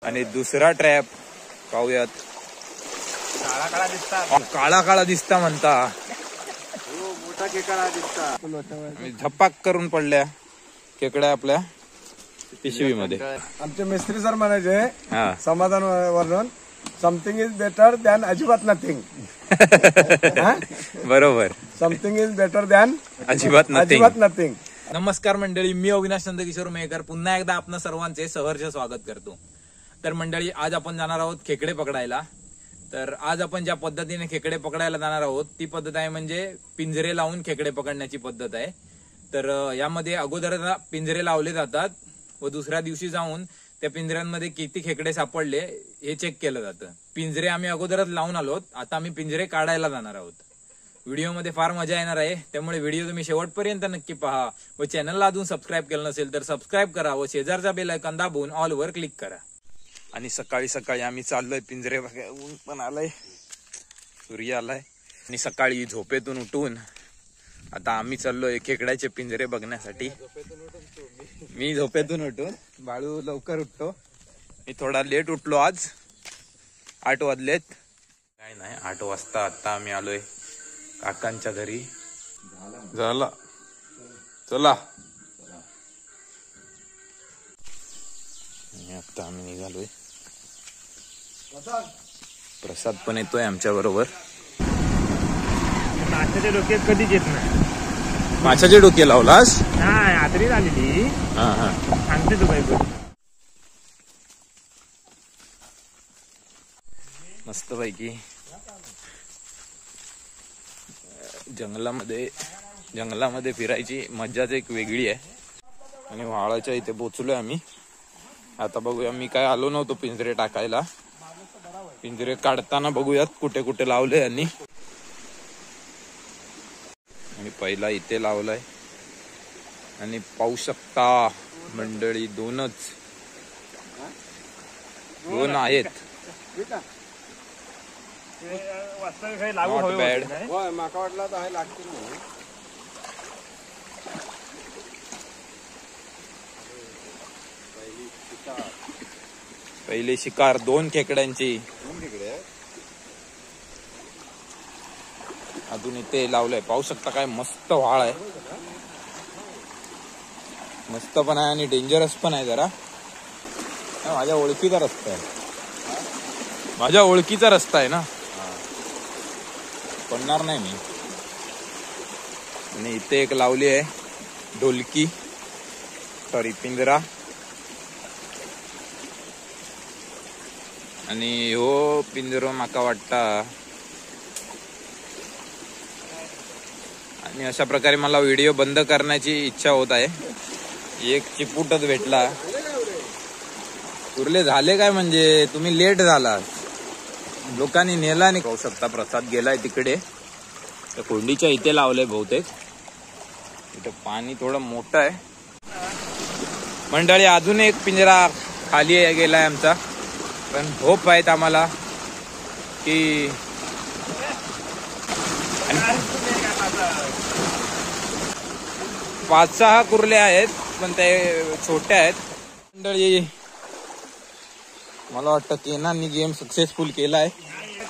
आणि दुसरा ट्रॅप पाहूयात. काळा काळा दिसता म्हणता. मोठा खेकडा दिसता. झपाक करून पडल्या खेकड्या आपल्या पिशवी मध्ये. आमचे मिस्त्री सर म्हणायचे समाधान वर्णन, समथिंग इज बेटर दॅन अजिबात नथिंग. बरोबर, समथिंग इज बेटर दॅन अजिबात नथिंग. नमस्कार मंडळी, मी अविनाश नंदकिशोर मेहकर पुन्हा एकदा आपणा सर्वांचे सहर्ष स्वागत करतो. तर मंडळी, आज आपण जाणार आहोत खेकडे पकडायला. तर आज आपण ज्या पद्धतीने खेकडे पकडायला जाणार आहोत ती पद्धत आहे म्हणजे पिंजरे लावून खेकडे पकडण्याची पद्धत आहे. तर यामध्ये अगोदर पिंजरे लावले जातात व दुसऱ्या दिवशी जाऊन त्या पिंजऱ्यांमध्ये किती खेकडे सापडले हे चेक केलं जातं. पिंजरे आम्ही अगोदरच लावून आलोत, आता आम्ही पिंजरे काढायला जाणार आहोत. व्हिडिओमध्ये फार मजा येणार आहे, त्यामुळे व्हिडिओ तुम्ही शेवटपर्यंत नक्की पहा व चॅनलला अजून सबस्क्राईब केलं नसेल तर सबस्क्राईब करा व शेजारचा बेल आयकॉन दाबून ऑल वर क्लिक करा. आणि सकाळी सकाळी आम्ही चाललोय पिंजरे बघायला. ऊन पण आलाय, सूर्य आलाय आणि सकाळी झोपेतून उठून आता आम्ही चाललोय खेकड्याचे पिंजरे बघण्यासाठी. मी झोपेतून उठून, बाळू लवकर उठतो. मी थोडा लेट उठलो आज, 8 वाजलेत. काय नाही, 8 वाजता आता आम्ही आलोय काकांच्या घरी. झाला, चला. आता आम्ही निघालोय. प्रसाद पण येतोय आमच्या बरोबर. माशाच्या डोक्यात कधीच येत नाही. माशाचे डोके लावलास? नाही, आतरी झालेली. सांगते तू काय. मस्त पैकी जंगलामध्ये फिरायची मज्जाच एक वेगळी आहे. आणि व्हाळाच्या इथे पोचलोय आम्ही. आता बघूया, मी काय आलो नव्हतो पिंजरे टाकायला. पिंजरे काढताना बघूयात कुठे कुठे लावले यांनी. आणि पहिला इथे लावलाय आणि पाहू शकता मंडळी, 2 आहेत. Not bad. माका वाटला तर लागतील. पहिली शिकार 2 खेकड्यांची. अजून इथे लावलंय, पाहू शकता. काय मस्त व्हाळ आहे, मस्त पण आहे आणि डेंजरस पण आहे जरा. माझ्या ओळखीचा रस्ता आहे, ना, पडणार नाही मी. आणि इथे एक लावली आहे पिंजरा. आणि हो पिंजरो माका वाटता. आणि अशा प्रकारे मला व्हिडिओ बंद करण्याची इच्छा होत आहे. एक चिपूटच भेटला. उरले झाले काय म्हणजे तुम्ही लेट झाला, लोकांनी नेला नाही. पाहू शकता प्रसाद गेलाय तिकडे, त्या कोंडीच्या इथे लावलंय बहुतेक. इथं पाणी थोडं मोठं आहे. मंडळी, अजून एक पिंजरा खाली गेलाय आमचा. पण होप आहेत आम्हाला की 5-6 कुर्ले आहेत, पण ते छोटे आहेत. मंडळी, मला वाटतं केनांनी गेम सक्सेसफुल केलाय. त्याचं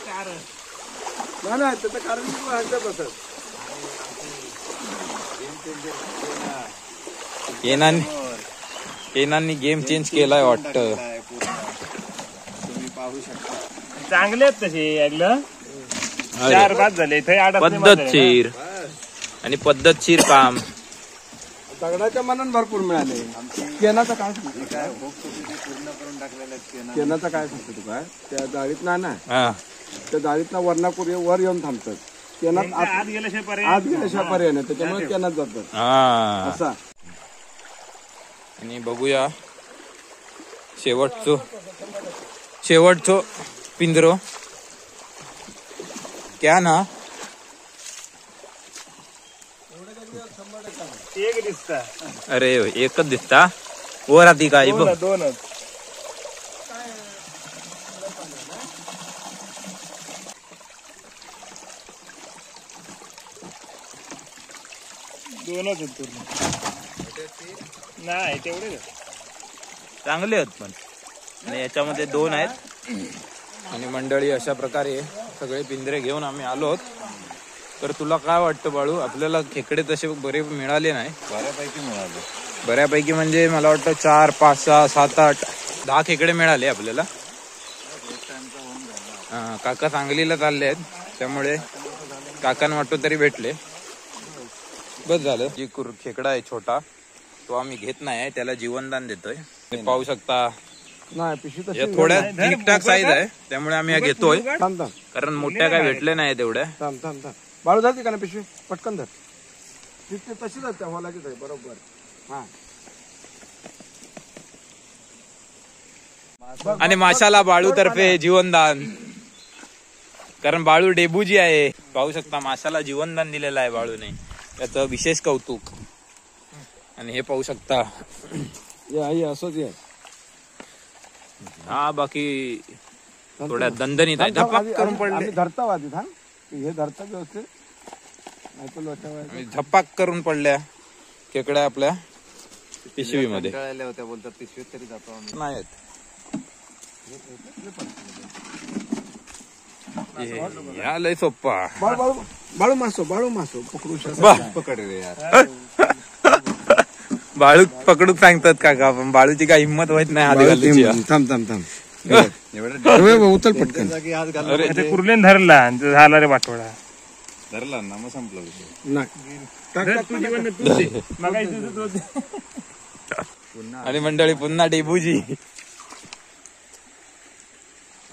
कारण केनांनी गेम चेंज केलाय वाटतं. तुम्ही पाहू शकता. चांगले आहेत तसे ऐकलं. 4-5 झाले. पद्धतशीर आणि पद्धतशीर काम. दगडाच्या मनान भरपूर मिळाले. केनाचं काय सांगतो, काय पूर्ण करून टाकलेलं. केनाचं काय सांगतो तू, काय त्या जाळीत ना त्या जाळीतला वरणापूर वर येऊन थांबतात. केनात आत गेल्याशिवाय पर्याय नाही, त्याच्यामुळे केनात जातात असा. आणि बघूया शेवटचं पिंजरो. क्या ना एक दिसता. अरे एकच दिसता. वर आधी काय 2च. नाही तेवढे चांगले आहेत पण आणि याच्यामध्ये 2 आहेत. आणि मंडळी अशा प्रकारे सगळे पिंजरे घेऊन आम्ही आलोत. तर तुला काय वाटतं बाळू, आपल्याला खेकडे तसे बरे मिळाले नाही? बऱ्यापैकी मिळाले. बऱ्यापैकी म्हणजे मला वाटतं 4, 5, 6, 7, 8, 10 खेकडे मिळाले आपल्याला. काका सांगलीला चालले आहेत, त्यामुळे काकांना वाटतो तरी भेटले. बस झालं. जी खेकडा आहे छोटा, तो आम्ही घेत नाही, त्याला जीवनदान देतोय. पाहू शकता नाही पिशवी तशी थोड्या ठीकठाक साईज आहे, त्यामुळे आम्ही या घेतोय. थांब थांब कारण मोठ्या काय भेटले नाही तेवढ्या. थांब थांब थांब बाळू जाते का ना पिशवी, पटकन धर. तिथे तशीच आहे त्या हॉलाचीच आहे बरोबर. हा आणि माशाला बाळू तर्फे जीवनदान, कारण बाळू डेबूजी आहे. पाहू शकता माशाला जीवनदान दिलेलं आहे बाळूने, याचं विशेष कौतुक. आणि हे पाहू शकता ये असंच आहे. हा बाकी थोड्या दणदणीत आहे. झपाक करून पडले, धरता आधी थांब, हे धरता व्यवस्थित, नाही तर लोटावायचं. झपाक करून पडल्या खेकड्या आपल्या पिशवीमध्ये. कंटाळल्या होत्या, बोलतात पिशवीत तरी जातो आम्ही. नाही या लय सोप्पा. बाळू बाळू मासो पकडू पकड रे यार. बाळू पकडून सांगतात काका, पण बाळूची काय हिंमत होत नाही हात घालूची. थांब थांब थांब उचल पटकन. जागी हात घालून ते कुर्लेन धरला आणि तो झाला रे बाटवडा. धरला ना, मग संपला विषय. नाही धर तू जीवन तू दे. मगाशी तुझं तू दे. आणि मंडळी पुन्हा डेबूजी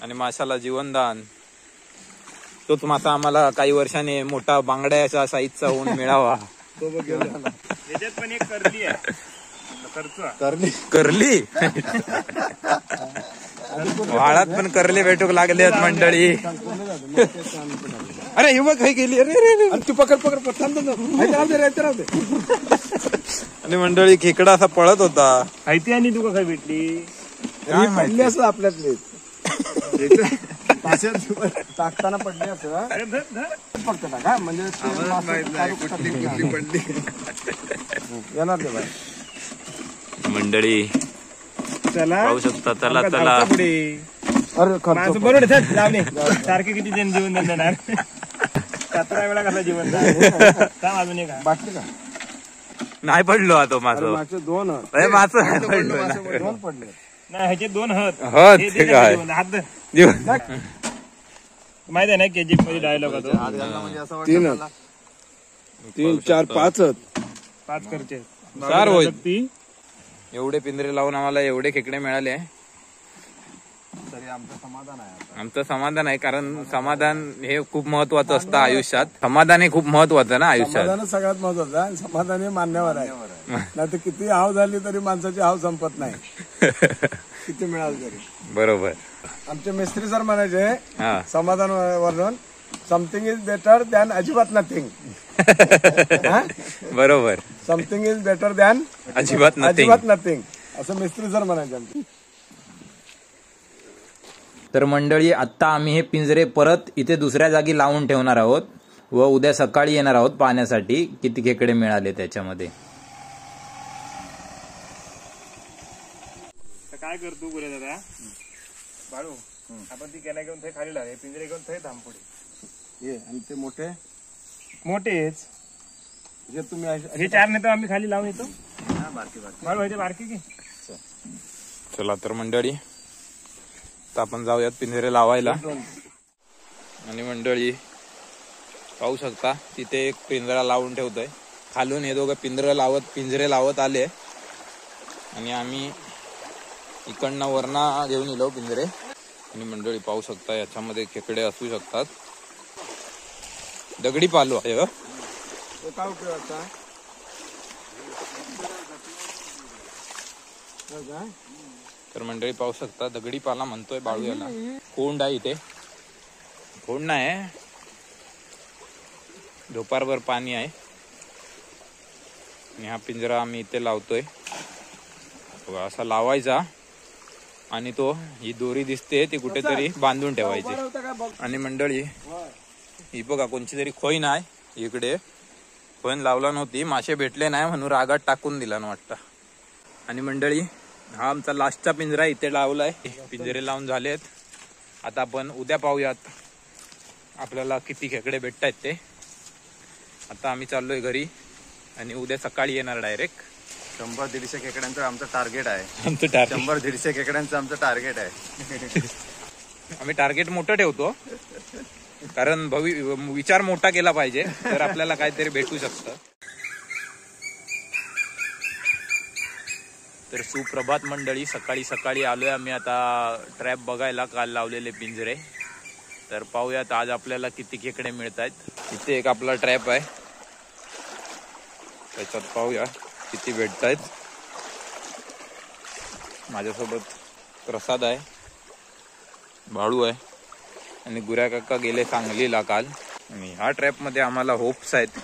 आणि माशाला जीवनदान. तोच मासा आम्हाला काही वर्षाने मोठा बांगड्याच्या साईजचा होऊन मिळावा. याच्यात पण एक करली आहे, करली वाळात पण करले भेटूक लागले आहेत मंडळी. अरे हे बघ, काही गेली. अरे तू पकड थांब. आणि मंडळी खेकडा असा पळत होता. माहिती आणि तुका काय भेटली? पडली असं आपल्यातले टाकताना पडले असं अरे धर धर. फक्त टाका म्हणजे पडली. येणार ते बाय. मंडळी चला पाहू शकता. चला चला पुढे. अरे माणसं बरोबर आहे, धर, लावणे. सारखे किती जण जीवन देणार? 17 वेळा कसा जीवन काम अजून एक बाटली का नाही पडलो आता माझं. मागचे 2 माझं पडलो 2 पडले. नाही, ह्याचे 2 हत. हत हे ते दे काय? जीवन. हात धर. जीवन माहिती आहे ना केजीएफ मध्ये डायलॉग होतो, हात घालणं म्हणजे असं 3 वाटतं 3 4 5 5 करचे 4 होईल. ती एवढे पिंजरे लावून आम्हाला एवढे खेकडे मिळाले. तरी आमचं समाधान आहे आता. आमचं समाधान आहे, कारण समाधान हे खूप महत्वाचं असतं आयुष्यात. समाधान हे खूप महत्वाचं ना आयुष्यात. समाधान सगळ्यात महत्वाचं आहे. समाधान हे मान्यवर आहे. नाही तर किती हाव झाली तरी माणसाची हाव संपत नाही, किती मिळालं तरी. बरोबर. आमचे मिस्त्री सर म्हणायचे हा समाधान वर्णन, समथिंग इज बेटर दॅन अजिबात नथिंग. बरोबर. समथिंग इज बेटर दॅन अजिबात नथिंग. अजिबात नथिंग असं मिस्त्री सर म्हणायचे आमचे. तर मंडळी आत्ता आम्ही हे पिंजरे परत इथे दुसऱ्या जागी लावून ठेवणार आहोत व उद्या सकाळी येणार आहोत पाहण्यासाठी किती खेकडे मिळाले त्याच्यामध्ये. काय करतो बोले दादा बाळू, आपण ती कॅना घेऊन खाली लाव, पिंजरे घेऊन थांब पुढे. हे आणि ते मोठे मोठेच जे तुम्ही हे 4 नेतो आम्ही खाली लावून येतो. बाळू ह्याचे बारकी की. चला तर मंडळी तर आपण जाऊयात पिंजरे लावायला. आणि मंडळी पाहू शकता तिथे एक पिंजरा लावून ठेवतोय. खालून हे दोघं पिंजरे लावत आले आणि आम्ही इकडनं वरना घेऊन येलो पिंजरे. आणि मंडळी पाहू शकता याच्यामध्ये खेकडे असू शकतात. दगडी पालू आहे ग. काय उपयोगाचा तर मंडळी पाहू शकता दगडी पाला म्हणतोय बाळू याला. कोंड आहे इथे, कोंड नाही दुपारभर पाणी आहे. आणि हा पिंजरा आम्ही इथे लावतोय. असा लावायचा आणि तो ही दोरी दिसते ती कुठेतरी बांधून ठेवायची. आणि मंडळी ही बघा कोणची तरी खोईन आहे इकडे. खोईन लावला नव्हती, मासे भेटले नाही म्हणून रागात टाकून दिला ना वाटतं. आणि मंडळी हा आमचा लास्टचा पिंजरा इथे लावलाय. पिंजरे लावून झालेत. आता आपण उद्या पाहूयात आपल्याला किती खेकडे भेटतायत ते. आता आम्ही चाललोय घरी आणि उद्या सकाळी येणार डायरेक्ट. 100-150 खेकड्यांचं आमचं टार्गेट आहे. आमचं टार्गेट 100-150 खेकड्यांचं आमचं टार्गेट आहे. आम्ही टार्गेट मोठं ठेवतो कारण विचार मोठा केला पाहिजे तर आपल्याला काहीतरी भेटू शकतं. तर सुप्रभात मंडळी, सकाळी सकाळी आलोय आम्ही आता ट्रॅप बघायला. काल लावलेले पिंजरे. तर पाहूयात आज आपल्याला किती खेकडे मिळत आहेत. इथे एक आपला ट्रॅप आहे, त्याच्यात पाहूया किती भेटत आहेत. माझ्यासोबत प्रसाद आहे, बाळू आहे आणि गुऱ्या काका गेले सांगलीला काल. आणि ह्या ट्रॅप मध्ये आम्हाला होप्स आहेत.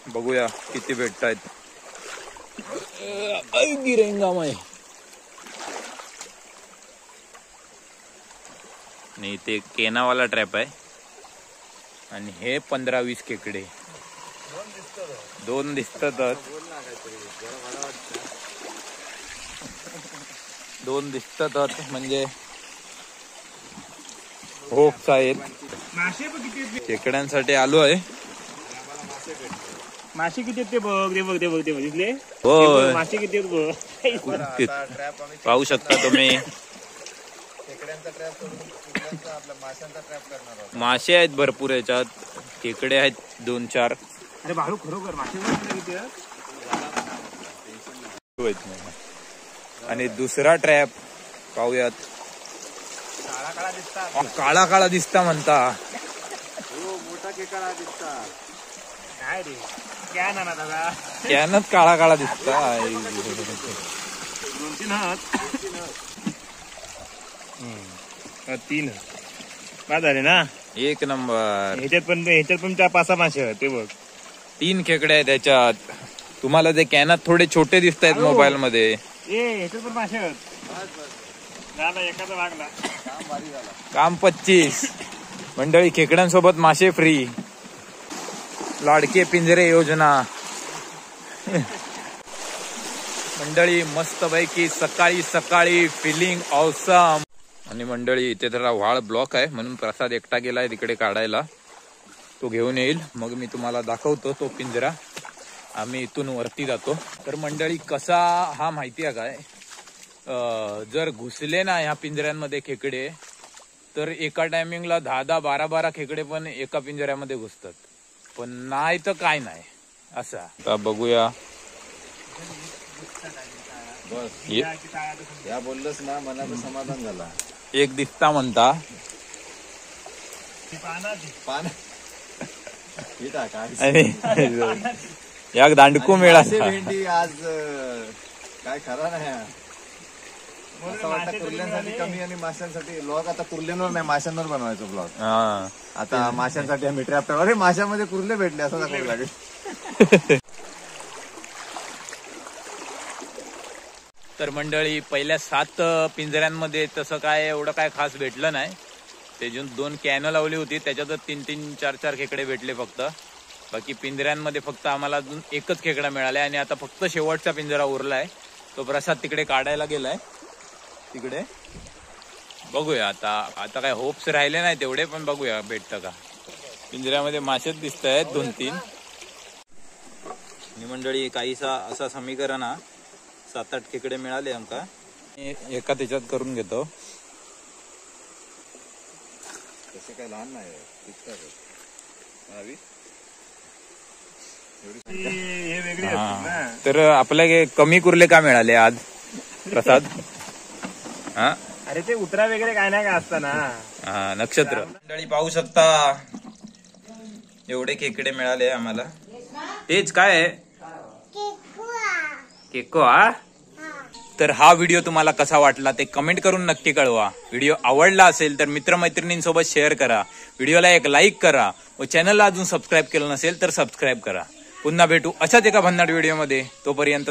बघूया किती भेटत आहेत. आणि ते केनावाला ट्रॅप आहे आणि हे 15-20 खेकडे. 2 दिसतातच. 2 दिसतातच म्हणजे होप्स आहेत. मासे पण किती आहेत? खेकड्यांसाठी आलो आहे. मासे किती आहेत ते बघ. ते बघ ते बघ ते बघितले. होय. मासे किती आहेत बघ. ट्रॅप आम्ही पाहू शकता तुम्ही. खेकड्यांचा ट्रॅप सोडून कुठल्यांचा आपला माशांचा ट्रॅप करणार आहोत. मासे आहेत भरपूर याच्यात. खेकडे आहेत 2-4. अरे बाळू खरोखर मासे किती आहेत? आणि दुसरा ट्रॅप पाहूयात. काळा दिसतात. काळा काळा दिसता म्हणता. हो, मोठा खेकडा दिसता. काय रे क्या ना दादा. त्यानंच काळा काळा दिसता. 2-3 हात. 3 बाद झाले ना. 1 नंबर. ह्याच्यात पण 4-5 मासे आहेत ते बघ. 3 खेकडे आहेत त्याच्यात. तुम्हाला ते कॅनात थोडे छोटे दिसत आहेत मोबाईल मध्ये. ह्याच्यात पण मासे आहेत. झाला एखादा लागला. काम 25. मंडळी खेकड्यांसोबत मासे फ्री. लाडके पिंजरे योजना. मंडळी मस्त पैकी सकाळी सकाळी फिलिंग ऑसम. आणि मंडळी इथे जरा व्हाळ ब्लॉक आहे म्हणून प्रसाद एकटा गेलाय तिकडे काढायला. तो घेऊन येईल मग मी तुम्हाला दाखवतो तो पिंजरा. आम्ही इथून वरती जातो. तर मंडळी कसा हा माहिती आहे काय, जर घुसले ना ह्या पिंजऱ्यांमध्ये खेकडे तर एका टायमिंगला 10-10, 12-12 खेकडे पण एका पिंजऱ्यामध्ये घुसतात. पण नाही तर काय नाही असा. आता बघूया. बस या बोललंच ना, मनाचं समाधान झाला. एक दिसता म्हणता. पान आणि या दांडकू मिळाला. भेंडी आज काय खरा नाही. असं वाटतं कुर्ल्यांसाठी कमी आणि माशांसाठी ब्लॉग. आता कुर्ल्यांवर नाही माशांवर बनवायचं ब्लॉग. आता माशांसाठी आम्ही ट्रॅप. अरे माशामध्ये कुर्ले भेटले असं दाखवावं लागेल. तर मंडळी पहिल्या 7 पिंजऱ्यांमध्ये तसं काय एवढं काय खास भेटलं नाही. ते 2 कॅन लावली होती त्याच्यातच 3-3, 4-4 खेकडे भेटले फक्त. बाकी पिंजऱ्यांमध्ये फक्त आम्हाला अजून एकच खेकडा मिळालाय. आणि आता फक्त शेवटचा पिंजरा उरलाय. तो प्रसाद तिकडे काढायला गेलाय तिकडे. बघूया आता काय होप्स राहिले नाही तेवढे, पण बघूया भेटतं का. पिंजऱ्यामध्ये मासेच दिसत आहेत 2-3. आणि मंडळी काहीसा असा समीकरण 7-8 खेकडे मिळाले आमका. एका त्याच्यात करून घेतो. तसे काय लहान नाही हे वेगळे असतात ना. तर आपल्या कमी कुर्ले का मिळाले आज प्रसाद? हा अरे ते उतरा वगैरे काय नाही का असतं ना. हा नक्षत्र. मंडळी पाहू शकता एवढे खेकडे मिळाले आम्हाला. तेच काय केको. तर हा व्हिडिओ तुम्हाला कसा वाटला ते कमेंट करून नक्की कळवा. व्हिडिओ आवडला असेल तर मित्रमैत्रिणींसोबत शेअर करा. व्हिडिओला एक लाईक करा व चॅनलला अजून सबस्क्राईब केलं नसेल तर सबस्क्राईब करा. पुन्हा भेटू अशाच एका भन्नाट व्हिडिओमध्ये. तोपर्यंत